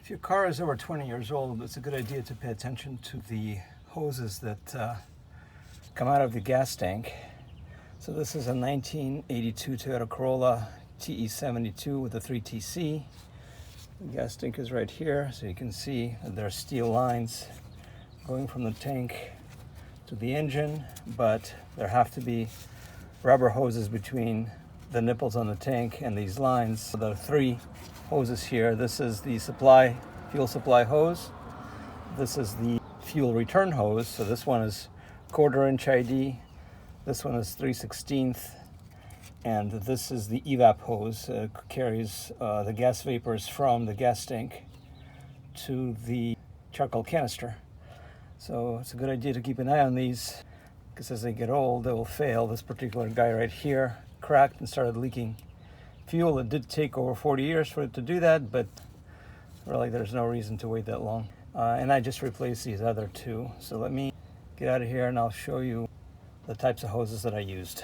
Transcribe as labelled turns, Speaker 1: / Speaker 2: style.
Speaker 1: If your car is over 20 years old, it's a good idea to pay attention to the hoses that come out of the gas tank. So this is a 1982 Toyota Corolla TE72 with a 3TC. The gas tank is right here, so you can see that there are steel lines going from the tank to the engine, but there have to be rubber hoses between the nipples on the tank and these lines. So there are three hoses here. This is the fuel supply hose. This is the fuel return hose. So this one is 1/4 inch ID. This one is 3/16, and this is the evap hose. It carries the gas vapors from the gas tank to the charcoal canister. So it's a good idea to keep an eye on these, because as they get old, they will fail. This particular guy right here cracked and started leaking fuel. It did take over 40 years for it to do that, but really there's no reason to wait that long. And I just replaced these other two. So let me get out of here and I'll show you the types of hoses that I used.